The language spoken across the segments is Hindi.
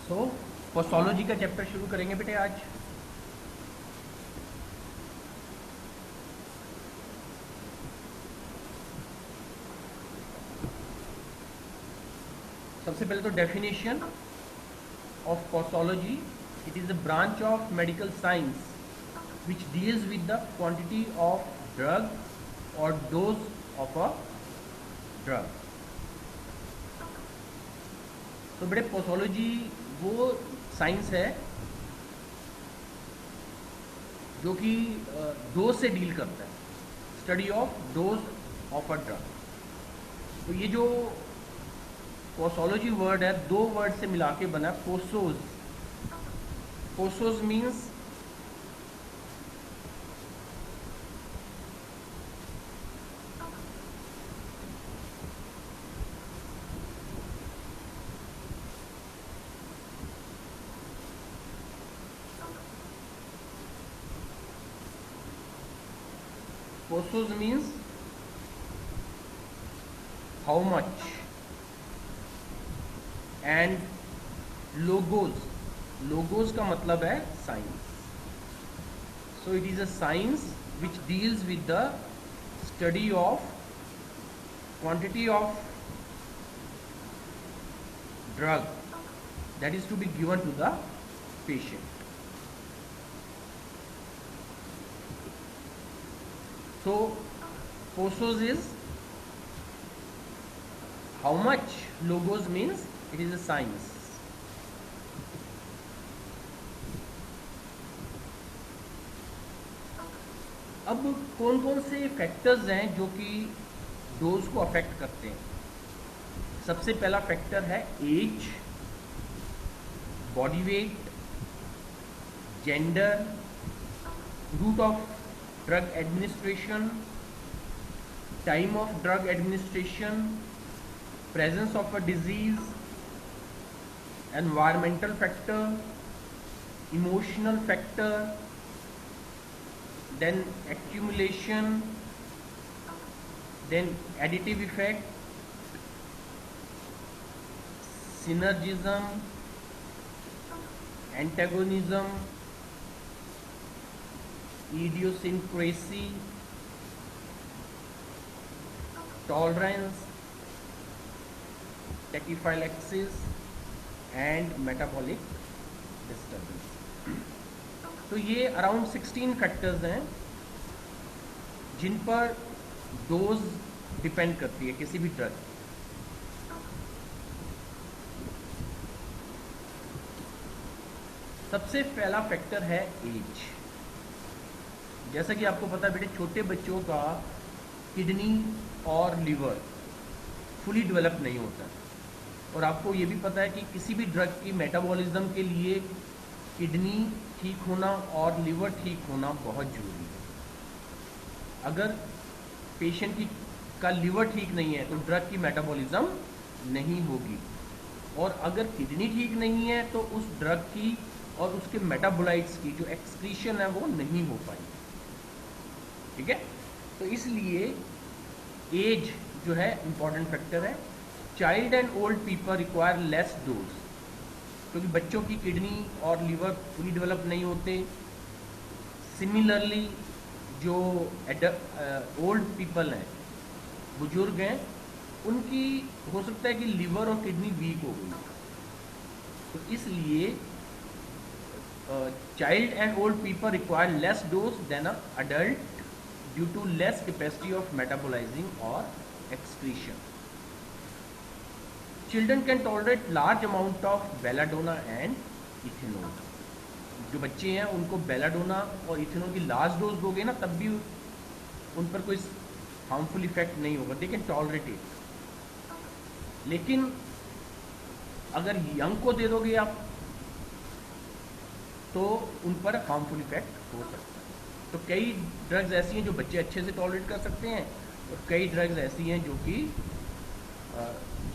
सो पोस्टोलॉजी का चैप्टर शुरू करेंगे बेटे आज। सबसे पहले तो definition of posology, it is a branch of medical science which deals with the quantity of drug or dose of a drug। तो बेटे पोस्टोलॉजी वो साइंस है जो कि डोज से डील करता है, study of dose of a drug. तो ये जो पोस्टोलॉजी वर्ड है दो वर्ड से मिला के बना है, पोसोज। पोसोज मीन्स पोसोज मीन्स हाउ मच, एंड लोगोज, लोगोज का मतलब है science. So it is a science which deals with the study of quantity of drug that is to be given to the patient। So posos is how much, logos means it is a science। अब कौन कौन से फैक्टर्स हैं जो कि डोज को अफेक्ट करते हैं। सबसे पहला फैक्टर है age, body weight, gender, route of drug administration, time of drug administration, presence of a disease, environmental factor, emotional factor, then accumulation, then additive effect, synergism, antagonism, idiosyncrasy, tolerance, tachyphylaxis and metabolic disturbance। तो ये अराउंड 16 फैक्टर्स हैं जिन पर डोज डिपेंड करती है किसी भी ड्रग। सबसे पहला फैक्टर है एज। जैसा कि आपको पता है बेटे, छोटे बच्चों का किडनी और लिवर फुली डेवलप नहीं होता, और आपको ये भी पता है कि किसी भी ड्रग की मेटाबॉलिज्म के लिए किडनी ठीक होना और लिवर ठीक होना बहुत ज़रूरी है। अगर पेशेंट की का लिवर ठीक नहीं है तो ड्रग की मेटाबॉलिज्म नहीं होगी, और अगर किडनी ठीक नहीं है तो उस ड्रग की और उसके मेटाबोलाइट्स की जो एक्सक्रीशन है वो नहीं हो पाएगी। ठीक है, तो इसलिए एज जो है इंपॉर्टेंट फैक्टर है। Child and old people require less dose, क्योंकि बच्चों की किडनी और लिवर पूरी डेवलप नहीं होते। सिमिलरली जो ओल्ड पीपल हैं, बुजुर्ग हैं, उनकी हो सकता है कि लिवर और किडनी वीक हो गई, तो इसलिए child and old people require less dose than an adult due to less capacity of metabolizing or excretion। Children can tolerate large amount of belladonna and ethanol। जो बच्चे हैं उनको बेलाडोना और इथेनॉल की लार्ज डोज दोगे ना, तब भी उन पर कोई हार्मफुल इफेक्ट नहीं होगा, दे कैन टॉलरेट इट। लेकिन अगर यंग को दे दोगे आप तो उन पर हार्मफुल इफेक्ट हो सकता है। तो कई ड्रग्स ऐसी हैं जो बच्चे अच्छे से टॉलरेट कर सकते हैं, और कई ड्रग्स ऐसी हैं जो कि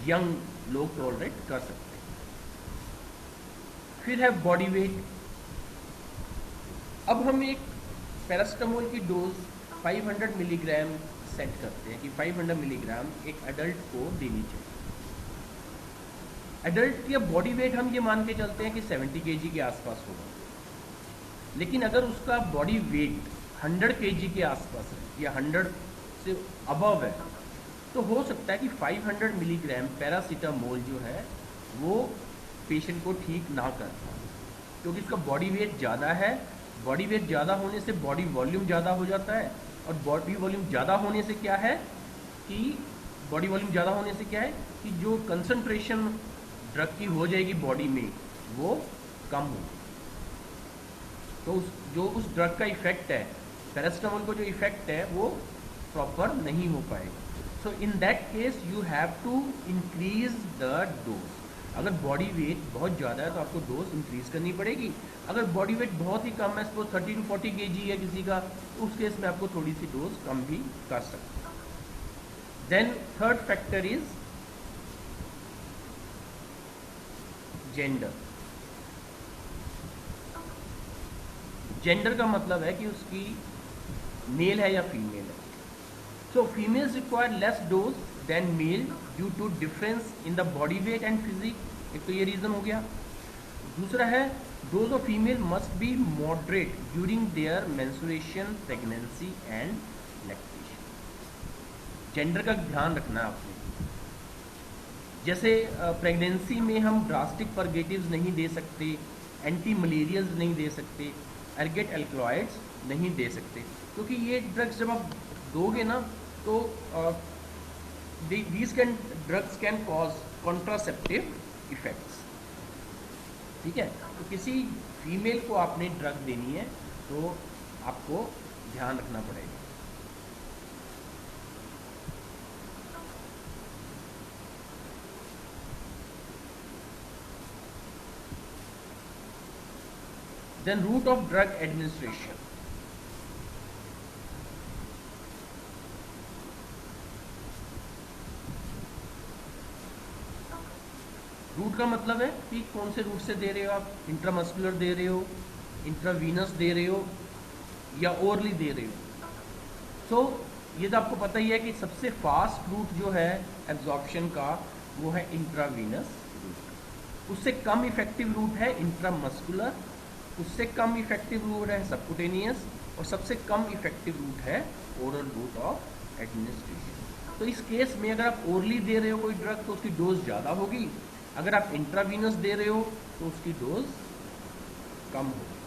यंग लोग टॉलरेट कर सकते हैं। फिर है बॉडी वेट। अब हम एक पैरास्टामोल की डोज 500 मिलीग्राम सेट करते हैं कि 500 मिलीग्राम एक अडल्ट को देनी चाहिए। एडल्ट का बॉडी वेट हम ये मान के चलते हैं कि 70 केजी के आसपास होगा, लेकिन अगर उसका बॉडी वेट 100 केजी के आसपास है या 100 से अबव है, तो हो सकता है कि 500 मिलीग्राम पैरासीटामोल जो है वो पेशेंट को ठीक ना कर पाए, क्योंकि उसका बॉडी वेट ज़्यादा है। बॉडी वेट ज़्यादा होने से बॉडी वॉल्यूम ज़्यादा हो जाता है, और बॉडी वॉल्यूम ज़्यादा होने से क्या है कि जो कंसंट्रेशन ड्रग की हो जाएगी बॉडी में वो कम हो, तो जो उस ड्रग का इफेक्ट है, पैरासीटामोल को जो इफेक्ट है वो प्रॉपर नहीं हो पाएगा। So in that case you have to increase the dose. अगर बॉडी वेट बहुत ज़्यादा है तो आपको डोज इंक्रीज करनी पड़ेगी। अगर बॉडी वेट बहुत ही कम है, सपोज 30 to 40 kg है किसी का, तो उस केस में आपको थोड़ी सी डोज कम भी कर सकते हैं। Then third factor is gender. Gender का मतलब है कि उसकी मेल है या फीमेल है। So females require less dose than male due to difference in the body weight and physique. एक तो ये रीज़न हो गया। दूसरा है dose of female must be moderate during their menstruation, pregnancy and lactation. Gender का ध्यान रखना है आपने। जैसे प्रेगनेंसी में हम ड्रास्टिक परगेटिव्स नहीं दे सकते, एंटी मलेरियल्स नहीं दे सकते, एर्गेट एल्कलॉइड्स नहीं दे सकते, क्योंकि ये ड्रग्स जब आप दोगे ना तो these drugs can cause contraceptive effects. ठीक है, तो किसी फीमेल को आपने ड्रग देनी है तो आपको ध्यान रखना पड़ेगा। Then route of drug administration. Route का मतलब है कि कौन से रूट से दे रहे हो आप, इंट्रामस्कुलर दे रहे हो, इंट्रावीनस दे रहे हो या ओरली दे रहे हो। सो ये तो आपको पता ही है कि सबसे फास्ट रूट जो है एब्जॉर्प्शन का वो है इंट्रावीनस रूट। उससे कम इफेक्टिव रूट है इंट्रामस्कुलर, उससे कम इफेक्टिव रूट है सबकुटेनियस, और सबसे कम इफेक्टिव रूट है ओरल रूट ऑफ एडमिनिस्ट्रेशन। तो इस केस में अगर आप ओरली दे रहे हो कोई ड्रग तो उसकी डोज ज़्यादा होगी, अगर आप इंट्रावीनस दे रहे हो तो उसकी डोज कम होगी।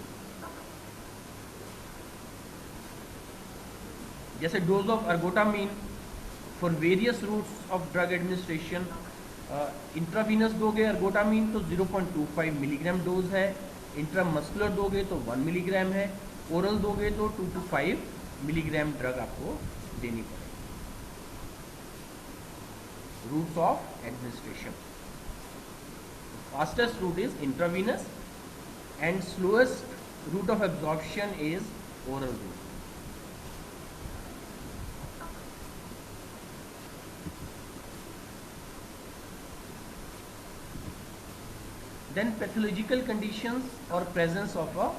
जैसे dose of ergotamine for various routes of drug administration, intravenous दोगे अर्गोटामीन तो 0.25 मिलीग्राम डोज है, इंट्रामस्कुलर दोगे तो 1 मिलीग्राम है, ओरल दोगे तो 2 to 5 मिलीग्राम ड्रग आपको देनी पड़ेगी। Routes of administration, fastest route is intravenous and slowest route of absorption is oral route. Then pathological conditions or presence of a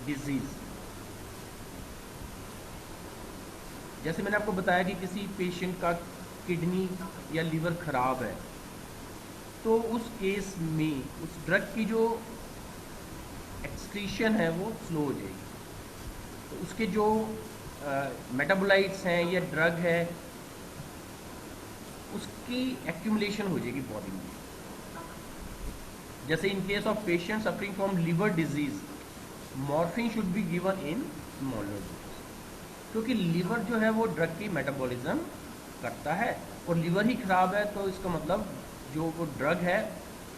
disease. जैसे मैंने आपको बताया कि किसी पेशेंट का किडनी या लीवर खराब है, तो उस केस में उस ड्रग की जो एक्सक्रीशन है वो स्लो हो जाएगी, तो उसके जो मेटाबोलाइट्स हैं या ड्रग है उसकी एक्यूमुलेशन हो जाएगी बॉडी में। जैसे in case of patient suffering from liver disease, morphine should be given in smaller dose, क्योंकि लिवर जो है वो ड्रग की मेटाबॉलिज्म करता है, और लिवर ही खराब है तो इसका मतलब जो वो ड्रग है,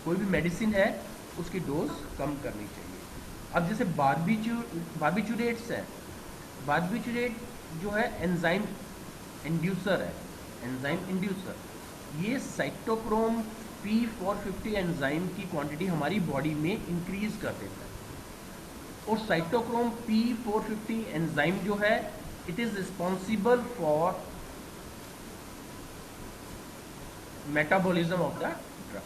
कोई भी मेडिसिन है, उसकी डोज कम करनी चाहिए। अब जैसे बार्बिचुरेट्स है, बार्बिचुरेट जो है एंजाइम इंड्यूसर है, एंजाइम इंड्यूसर, ये साइटोक्रोम P450 एंजाइम की क्वांटिटी हमारी बॉडी में इंक्रीज कर देता है। और साइटोक्रोम P450 एंजाइम जो है it is responsible for metabolism of the drug.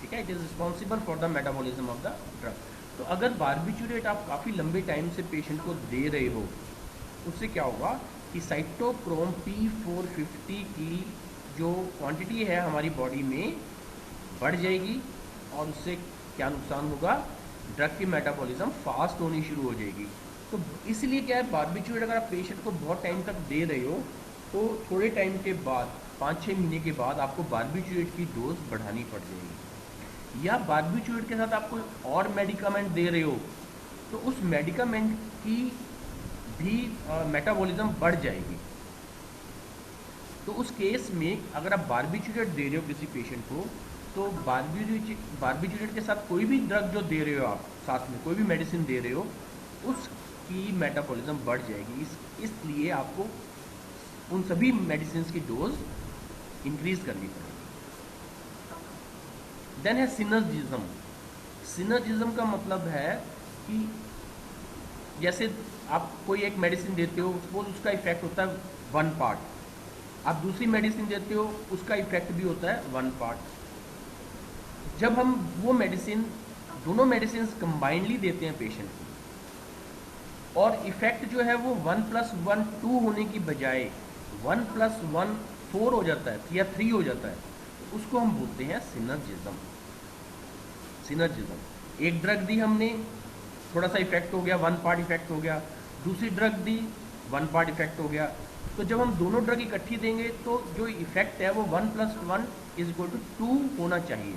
ठीक है, it is responsible for the metabolism of the drug. तो अगर बार्बिचुरेट आप काफ़ी लंबे टाइम से पेशेंट को दे रहे हो, उससे क्या होगा कि साइटोक्रोम P450 की जो क्वांटिटी है हमारी बॉडी में बढ़ जाएगी और उससे क्या नुकसान होगा, ड्रग की मेटाबॉलिज्म फास्ट होनी शुरू हो जाएगी। तो इसलिए क्या है, बारबिट्यूरेट अगर आप पेशेंट को बहुत टाइम तक दे रहे हो तो थोड़े टाइम के बाद 5-6 महीने के बाद आपको बारबिट्यूरेट की डोज बढ़ानी पड़ जाएगी। या बारबिट्यूरेट के साथ आप कोई और मेडिकामेंट दे रहे हो तो उस मेडिकामेंट की भी मेटाबॉलिज्म बढ़ जाएगी। तो उस केस में अगर आप बारबिट्यूरेट दे रहे हो किसी पेशेंट को, तो बारबिट्यूरेट के साथ कोई भी ड्रग जो दे रहे हो आप, साथ में कोई भी मेडिसिन दे रहे हो, उसकी मेटाबॉलिज्म बढ़ जाएगी। इसलिए आपको उन सभी मेडिसिन की डोज इंक्रीज करनी पड़ेगी। देन है सिनर्जिज्म। सिनर्जिज्म का मतलब है कि जैसे आप कोई एक मेडिसिन देते हो, सपोज उसका इफेक्ट होता है 1 पार्ट, आप दूसरी मेडिसिन देते हो उसका इफेक्ट भी होता है 1 पार्ट। जब हम वो मेडिसिन, दोनों मेडिसिन कंबाइंडली देते हैं पेशेंट को और इफेक्ट जो है वो 1 + 1 2 होने की बजाय 1 + 1 4 हो जाता है या 3 हो जाता है, तो उसको हम बोलते हैं सिनर्जिज्म। सिनर्जिज्म, एक ड्रग दी हमने, थोड़ा सा इफेक्ट हो गया, 1 पार्ट इफेक्ट हो गया, दूसरी ड्रग दी 1 पार्ट इफेक्ट हो गया। तो जब हम दोनों ड्रग इकट्ठी देंगे तो जो इफेक्ट है वो 1 + 1 = 2 होना चाहिए।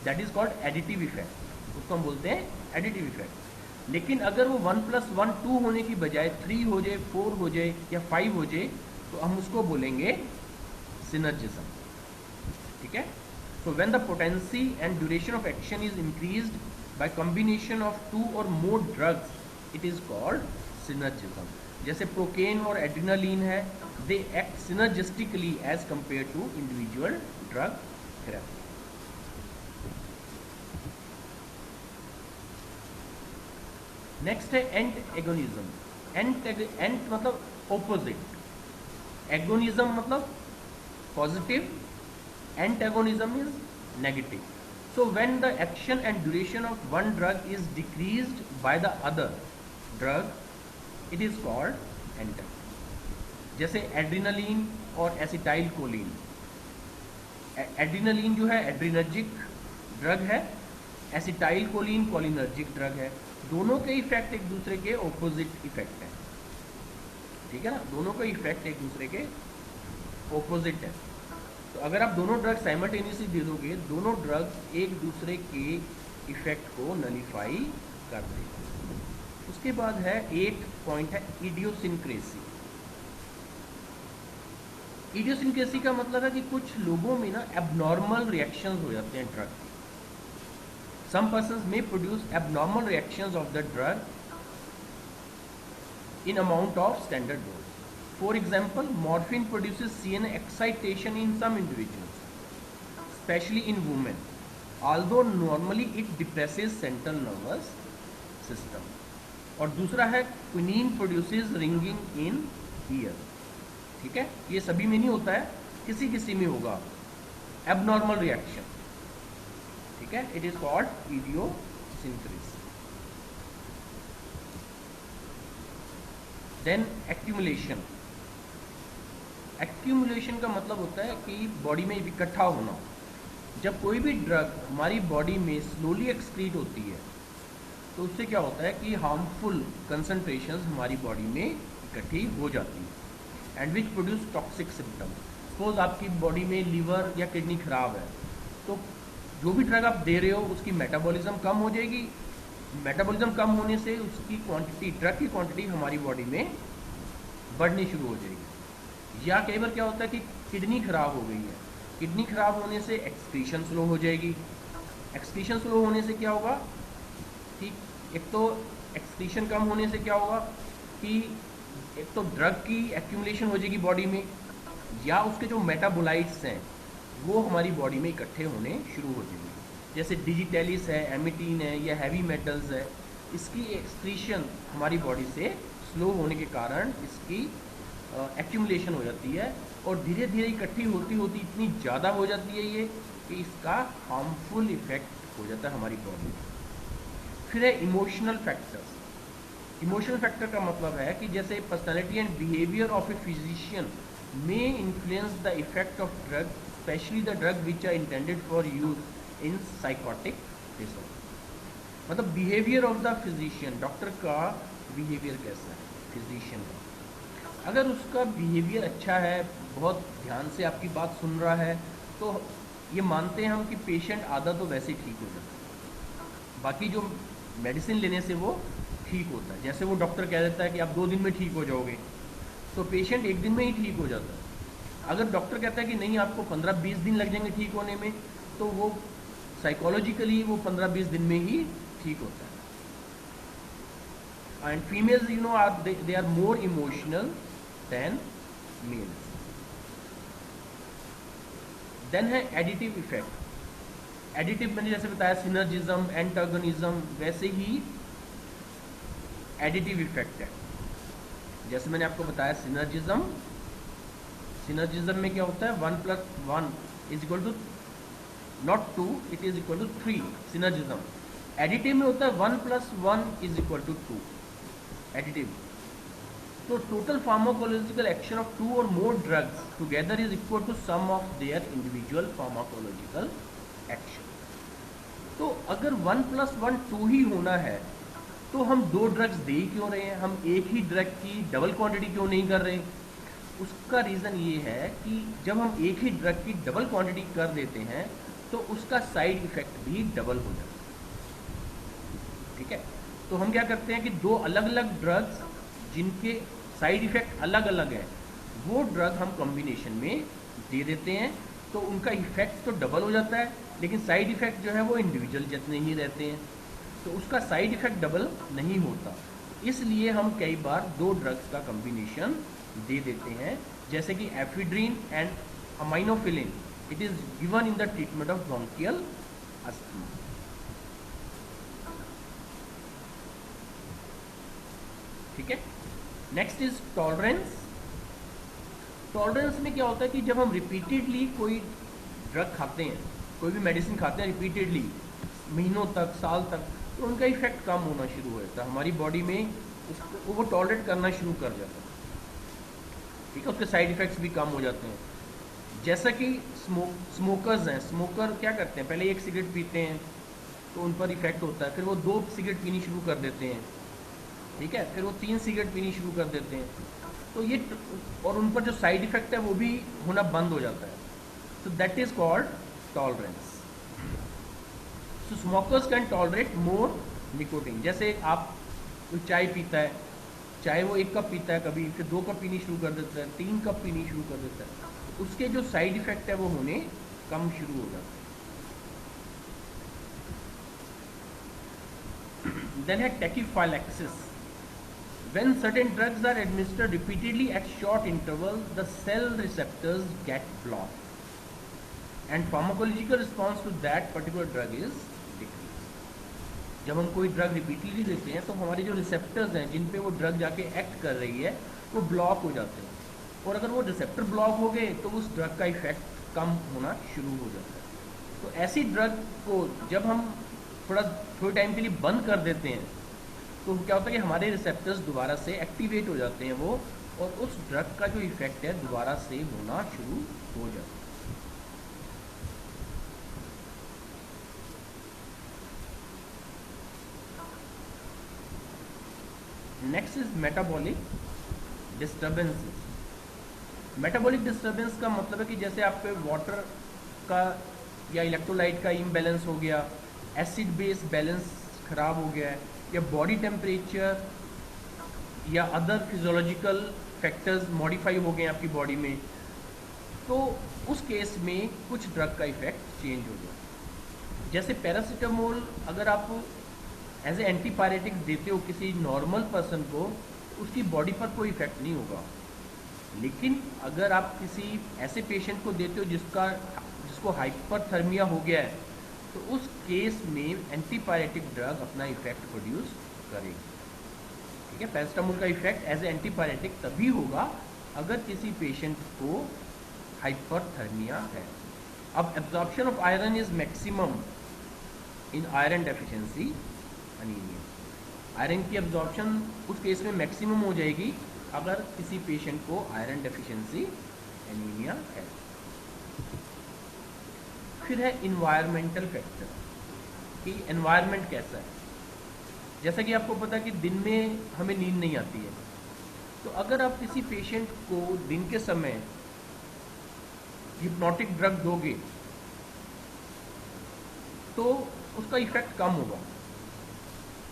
That is called additive effect, उसको हम बोलते हैं एडिटिव इफेक्ट। लेकिन अगर वो 1 + 1 2 होने की बजाय 3 हो जाए, 4 हो जाए या 5 हो जाए, तो हम उसको बोलेंगे सिनर्जिज्म। ठीक है। So when the potency and duration of action is increased by combination of 2 or more drugs, it is called synergism. जैसे प्रोकेन और एड्रेनालिन है, they act synergistically as compared to individual drug therapy. Next है एंटागोनिज्म। एंट मतलब ऑपोजिट, एगोनिज्म मतलब positive, antagonism is negative. So when the action and duration of one drug is decreased by the other drug, it is called antagonism. जैसे एड्रेनालिन और एसिटाइल कोलिन। एड्रेनालिन जो है एड्रेनर्जिक ड्रग है, एसिटाइल कोलिन कोलिनर्जिक ड्रग है। दोनों के इफेक्ट एक दूसरे के ऑपोजिट इफेक्ट है। ठीक है ना, दोनों का इफेक्ट एक दूसरे के ऑपोजिट है। तो अगर आप दोनों ड्रग साइमल्टेनियसली दे दोगे, दोनों ड्रग एक दूसरे के इफेक्ट को नलीफाई कर देगा। उसके बाद है एक पॉइंट है इडियोसिनक्रेसी। इडियोसिनक्रेसी का मतलब है कि कुछ लोगों में ना एबनॉर्मल रिएक्शंस हो जाते हैं ड्रग के। सम पर्सन्स में produce abnormal reactions of the drug in amount of standard dose. For example, morphine produces CNS excitation in some individuals, especially in women, although normally it depresses central nervous system. और दूसरा है quinine produces ringing in ear. ठीक है, ये सभी में नहीं होता है, किसी किसी में होगा abnormal reaction. ठीक है, it is called idiosyncrasy. Then accumulation. Accumulation का मतलब होता है कि बॉडी में इकट्ठा होना। जब कोई भी ड्रग हमारी बॉडी में स्लोली एक्सक्रीट होती है तो उससे क्या होता है कि हार्मफुल कंसंट्रेशंस हमारी बॉडी में इकट्ठी हो जाती है and which produce toxic symptom. Suppose आपकी बॉडी में लीवर या किडनी खराब है, तो जो भी ड्रग आप दे रहे हो उसकी मेटाबॉलिज्म कम हो जाएगी। मेटाबॉलिज्म कम होने से उसकी क्वांटिटी, ड्रग की क्वांटिटी हमारी बॉडी में बढ़नी शुरू हो जाएगी। या कई बार क्या होता है कि किडनी खराब हो गई है, किडनी खराब होने से एक्सक्रीशन स्लो हो जाएगी। एक्सक्रीशन स्लो होने से क्या होगा कि एक तो एक्सक्रीशन कम होने से क्या होगा कि एक तो ड्रग की एक्यूमुलेशन हो जाएगी बॉडी में, या उसके जो मेटाबोलाइट्स हैं वो हमारी बॉडी में इकट्ठे होने शुरू हो जाएंगे। जैसे डिजिटेलिस है, एमिटीन है या हैवी मेटल्स है, इसकी एक्सक्रीशन हमारी बॉडी से स्लो होने के कारण इसकी एक्यूमुलेशन हो जाती है और धीरे धीरे इकट्ठी होती होती इतनी ज़्यादा हो जाती है ये कि इसका हार्मफुल इफेक्ट हो जाता है हमारी बॉडी में। फिर है इमोशनल फैक्टर्स। इमोशनल फैक्टर का मतलब है कि जैसे personality and behaviour of a physician may influence the effect of drug, especially the drug which are intended for use in psychotic disorder. मतलब behaviour of the physician, doctor का बिहेवियर कैसा है, फिजिशियन का अगर उसका बिहेवियर अच्छा है, बहुत ध्यान से आपकी बात सुन रहा है, तो ये मानते हैं हम कि पेशेंट आधा तो वैसे ठीक हो जाता है, बाकी जो मेडिसिन लेने से वो ठीक होता है। जैसे वो डॉक्टर कह देता है कि आप 2 दिन में ठीक हो जाओगे, तो पेशेंट 1 दिन में ही ठीक हो जाता है। अगर डॉक्टर कहता है कि नहीं आपको 15-20 दिन लग जाएंगे ठीक होने में, तो वो साइकोलॉजिकली वो 15-20 दिन में ही ठीक होता है। And females you know they are more emotional than males. Then है एडिटिव इफेक्ट। एडिटिव मैंने जैसे बताया सिनर्जिज्म, एंटागोनिज्म, वैसे ही एडिटिव इफेक्ट है। जैसे मैंने आपको बताया सिनर्जिज्म, सिनर्जिज्म में क्या होता है 1 + 1 is equal to not 2, it is equal to 3 synergism. Additive में होता है 1 + 1 इज इक्वल टू 2 एडिटिव। तो टोटल फार्माकोलॉजिकल एक्शन ऑफ 2 और more drugs together is equal to sum of their individual pharmacological action. तो अगर 1 + 1 2 ही होना है, तो हम 2 ड्रग्स दे ही क्यों रहे हैं, हम एक ही ड्रग की डबल क्वांटिटी क्यों नहीं कर रहे? उसका रीज़न ये है कि जब हम एक ही ड्रग की डबल क्वांटिटी कर देते हैं तो उसका साइड इफेक्ट भी डबल हो जाता है। ठीक है, तो हम क्या करते हैं कि 2 अलग अलग ड्रग्स जिनके साइड इफेक्ट अलग अलग है, वो ड्रग हम कॉम्बिनेशन में दे देते हैं, तो उनका इफेक्ट तो डबल हो जाता है, लेकिन साइड इफेक्ट जो है वो इंडिविजुअल जितने ही रहते हैं, तो उसका साइड इफेक्ट डबल नहीं होता। इसलिए हम कई बार 2 ड्रग्स का कॉम्बिनेशन दे देते हैं, जैसे कि ephedrine and aminophylline, it is given in the treatment of bronchial asthma. ठीक है, नेक्स्ट इज टॉलरेंस। टॉलरेंस में क्या होता है कि जब हम रिपीटेडली कोई ड्रग खाते हैं, कोई भी मेडिसिन खाते हैं रिपीटेडली महीनों तक, साल तक, तो उनका इफेक्ट कम होना शुरू हो जाता है, हमारी बॉडी में उसको वो टॉलरेट करना शुरू कर जाता है। ठीक है, उसके साइड इफेक्ट्स भी कम हो जाते हैं। जैसा कि स्मोकर्स हैं, स्मोकर क्या करते हैं, पहले 1 सिगरेट पीते हैं तो उन पर इफेक्ट होता है, फिर वो 2 सिगरेट पीनी शुरू कर देते हैं, ठीक है, फिर वो 3 सिगरेट पीनी शुरू कर देते हैं, तो ये और उन पर जो साइड इफेक्ट है वो भी होना बंद हो जाता है। So that is called tolerance. So smokers can tolerate more nicotine. जैसे आप कोई चाय पीता है, चाहे वो 1 कप पीता है कभी, फिर 2 कप पीनी शुरू कर देता है, 3 कप पीनी शुरू कर देता है, उसके जो साइड इफेक्ट है वो होने कम शुरू हो जाते हैं। देन है टैकीफाइलैक्सिस। When certain drugs are administered repeatedly at short intervals, the cell receptors get blocked, and pharmacological response to that particular drug is decreased. जब हम कोई ड्रग रिपीटली देते हैं तो हमारे जो रिसेप्टर्स हैं जिन पे वो ड्रग जाके एक्ट कर रही है वो ब्लॉक हो जाते हैं, और अगर वो रिसेप्टर ब्लॉक हो गए तो उस ड्रग का इफेक्ट कम होना शुरू हो जाता है। तो ऐसी ड्रग को जब हम थोड़े टाइम के लिए बंद कर देते हैं तो क्या होता है कि हमारे रिसेप्टर्स दोबारा से एक्टिवेट हो जाते हैं वो, और उस ड्रग का जो इफेक्ट है दोबारा से होना शुरू हो जाता है। Next is metabolic disturbances. Metabolic disturbance का मतलब है कि जैसे आप पे वाटर का या इलेक्ट्रोलाइट का इम्बैलेंस हो गया, एसिड बेस बैलेंस खराब हो गया है, या बॉडी टेम्परेचर या अदर फिजियोलॉजिकल फैक्टर्स मॉडिफाई हो गए आपकी बॉडी में, तो उस केस में कुछ ड्रग का इफेक्ट चेंज हो जाए। जैसे पैरासीटामोल अगर आप एज ए एंटीपायरेटिक देते हो किसी नॉर्मल पर्सन को, उसकी बॉडी पर कोई इफेक्ट नहीं होगा, लेकिन अगर आप किसी ऐसे पेशेंट को देते हो जिसको हाइपरथर्मिया हो गया है, तो उस केस में एंटीपायरेटिक ड्रग अपना इफेक्ट प्रोड्यूस करेगी। ठीक है, पैरासीटामोल का इफेक्ट एज ए एंटीपायरेटिक तभी होगा अगर किसी पेशेंट को हाइपरथर्मिया है। अब absorption of iron is maximum in iron deficiency anaemia. Iron की एब्जॉर्प्शन उस केस में मैक्सिमम हो जाएगी अगर किसी पेशेंट को आयरन डेफिशिएंसी एनीमिया है। फिर है इन्वायरमेंटल फैक्टर कि एनवायरनमेंट कैसा है। जैसा कि आपको पता है कि दिन में हमें नींद नहीं आती है, तो अगर आप किसी पेशेंट को दिन के समय हिप्नोटिक ड्रग दोगे तो उसका इफेक्ट कम होगा,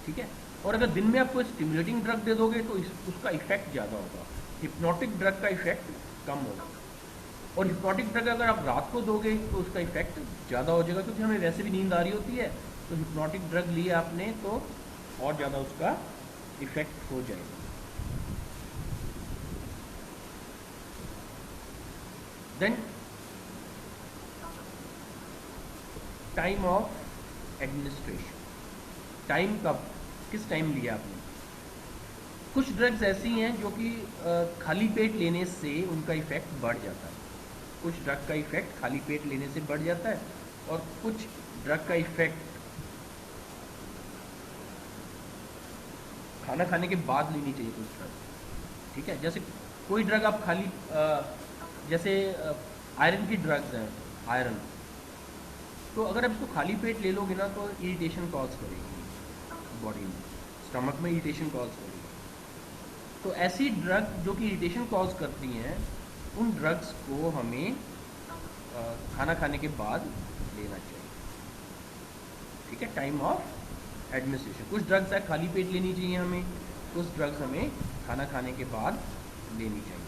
ठीक है। और अगर दिन में आप कोई स्टिमुलेटिंग ड्रग दे दोगे तो उसका इफेक्ट ज़्यादा होगा, हिप्नोटिक ड्रग का इफेक्ट कम होगा। और हिप्नोटिक ड्रग अगर आप रात को दोगे तो उसका इफेक्ट ज़्यादा हो जाएगा, क्योंकि हमें वैसे भी नींद आ रही होती है, तो हिप्नोटिक ड्रग लिए आपने तो और ज़्यादा उसका इफेक्ट हो जाएगा। Then time of administration, time कब, किस टाइम लिया आपने। कुछ ड्रग्स ऐसी हैं जो कि खाली पेट लेने से उनका इफेक्ट बढ़ जाता है, कुछ ड्रग का इफेक्ट खाली पेट लेने से बढ़ जाता है, और कुछ ड्रग का इफेक्ट खाना खाने के बाद लेनी चाहिए कुछ ड्रग, ठीक है। जैसे कोई ड्रग आप खाली जैसे आयरन की ड्रग्स हैं, आयरन, तो अगर आप इसको खाली पेट ले लोगे ना तो इरिटेशन कॉज करेगी बॉडी में, स्टमक में इरिटेशन कॉज करेगी। तो ऐसी ड्रग जो कि इरिटेशन कॉज करती हैं, उन ड्रग्स को हमें खाना खाने के बाद लेना चाहिए, ठीक है। टाइम ऑफ एडमिनिस्ट्रेशन, कुछ ड्रग्स है खाली पेट लेनी चाहिए हमें, कुछ ड्रग्स हमें खाना खाने के बाद लेनी चाहिए।